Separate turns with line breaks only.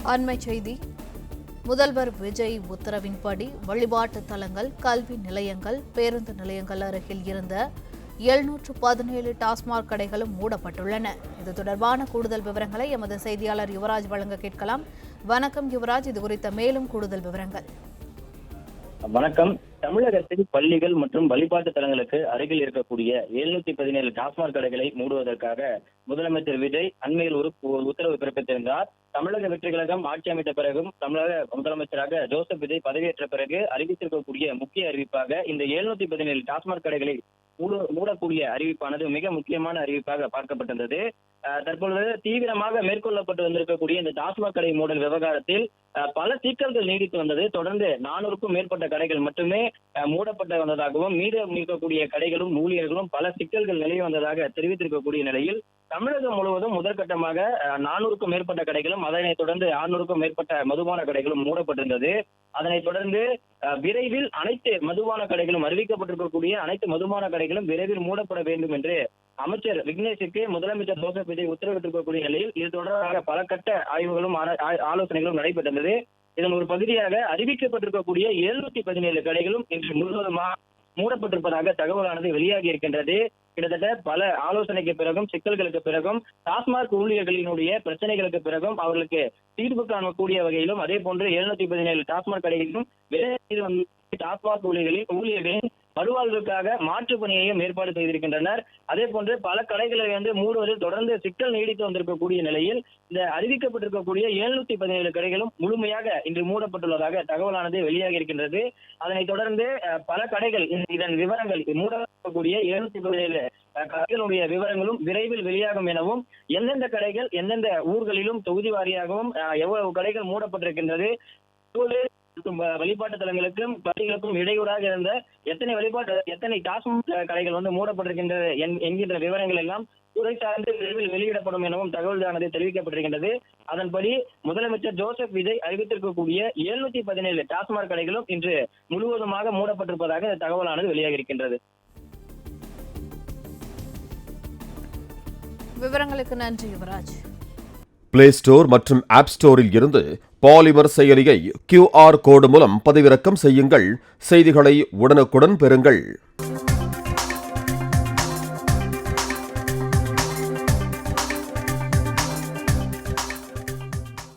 அண்மை செய்தி. முதல்வர் விஜய் உத்தரவின்படி வழிபாட்டு தலங்கள், கல்வி நிலையங்கள், பேருந்து நிலையங்கள் அருகில் இருந்த 717 டாஸ்மாக் கடைகளும் மூடப்பட்டுள்ளன. இது தொடர்பான கூடுதல் விவரங்களை எமது செய்தியாளர் யுவராஜ் வழங்க கேட்கலாம். வணக்கம் யுவராஜ், இது குறித்த மேலும் கூடுதல் விவரங்கள்.
வணக்கம். தமிழகத்தில் பள்ளிகள் மற்றும் வழிபாட்டு தலங்களுக்கு அருகில் இருக்கக்கூடிய 717 டாஸ்மாக் கடைகளை மூடுவதற்காக முதலமைச்சர் விஜய் அண்மையில் ஒரு உத்தரவு பிறப்பித்திருந்தார். தமிழக வெற்றி கழகம் ஆட்சி அமைத்த பிறகும் தமிழக முதலமைச்சராக ஜோசப் விஜய் பதவியேற்ற பிறகு அறிவித்திருக்கக்கூடிய முக்கிய அறிவிப்பாக இந்த 717 டாஸ்மாக் கடைகளை மூடக்கூடிய அறிவிப்பானது மிக முக்கியமான அறிவிப்பாக பார்க்கப்பட்டிருந்தது. தற்பொழுது தீவிரமாக மேற்கொள்ளப்பட்டு வந்திருக்கக்கூடிய இந்த டாஸ்மாக் கடை மூடல் விவகாரத்தில் பல சிக்கல்கள் நீடித்து வந்தது. தொடர்ந்து 400க்கும் மேற்பட்ட கடைகள் மட்டுமே மூடப்பட்டு வந்ததாகவும் மீதம் இருக்கக்கூடிய கடைகளும் ஊழியர்களும் பல சிக்கல்கள் நிலவி வந்ததாக தெரிவித்திருக்கக்கூடிய நிலையில் தமிழகம் முழுவதும் முதற்கட்டமாக 400க்கும் மேற்பட்ட கடைகளும் அதனைத் தொடர்ந்து 600க்கும் மேற்பட்ட மதுபான கடைகளும் மூடப்பட்டிருந்தது. அதனைத் தொடர்ந்து விரைவில் அனைத்து மதுபான கடைகளும் அறிவிக்கப்பட்டிருக்கக்கூடிய அனைத்து மதுபான கடைகளும் விரைவில் மூடப்பட வேண்டும் என்று அமைச்சர் விக்னேஷுக்கு முதலமைச்சர் ஜோசப் விஜய் உத்தரவிட்டிருக்கக்கூடிய நிலையில் இது தொடர்பாக பல கட்ட ஆய்வுகளும் ஆலோசனைகளும் நடைபெற்றது. இதன் ஒரு பகுதியாக அறிவிக்கப்பட்டிருக்கக்கூடிய 717 கடைகளும் இன்று முழுவதுமாக மூடப்பட்டிருப்பதாக தகவலானது வெளியாகி இருக்கின்றது. கிட்டத்தட்ட பல ஆலோசனைக்கு பிறகும் சிக்கல்களுக்கு பிறகும் டாஸ்மாக் ஊழியர்களினுடைய பிரச்சனைகளுக்கு பிறகும் அவர்களுக்கு தீர்வு காணக்கூடிய வகையிலும் அதே போன்று 717 டாஸ்மாக் கடைகளிலும் டாஸ்மாக் ஊழியர்களின் மறுவாழ்வுக்காக மாற்று பணியையும் ஏற்பாடு செய்திருக்கின்றனர். அதே போன்று பல கடைகளை மூடுவதில் தொடர்ந்து சிக்கல் நீடித்து வந்திருக்கக்கூடிய நிலையில் இந்த அறிவிக்கப்பட்டிருக்கக்கூடிய 717 கடைகளும் முழுமையாக இன்று மூடப்பட்டுள்ளதாக தகவலானது வெளியாகி இருக்கின்றது. அதனைத் தொடர்ந்து பல கடைகள் இதன் விவரங்கள் மூடப்படக்கூடிய 717 கடைகளுடைய விவரங்களும் விரைவில் வெளியாகும் எனவும் எந்தெந்த கடைகள் எந்தெந்த ஊர்களிலும் தொகுதி வாரியாகவும் எவ்வளவு கடைகள் மூடப்பட்டிருக்கின்றது, வழிபாட்டு தலங்களுக்கும் பள்ளிகளுக்கும் இடையூறாக இருந்த எத்தனை டாஸ்மாக் கடைகள் மூடப்பட்டிருக்கின்றது என்கின்ற விவரங்கள் எல்லாம் துறை சார்ந்து விரைவில் வெளியிடப்படும் எனவும் தகவலானது தெரிவிக்கப்பட்டிருக்கின்றது. அதன்படி முதலமைச்சர் ஜோசப் விஜய் அறிவித்திருக்கக்கூடிய 717 டாஸ்மாக் கடைகளும் இன்று முழுவதுமாக மூடப்பட்டிருப்பதாக தகவலானது வெளியாகி இருக்கின்றது.
விவரங்களுக்கு நன்றி யுவராஜ்.
பிளே ஸ்டோர் மற்றும் ஆப் ஸ்டோரில் இருந்து பாலிமர் செயலியை QR கோடு மூலம் பதிவிறக்கம் செய்யுங்கள். செய்திகளை உடனுக்குடன் பெறுங்கள்.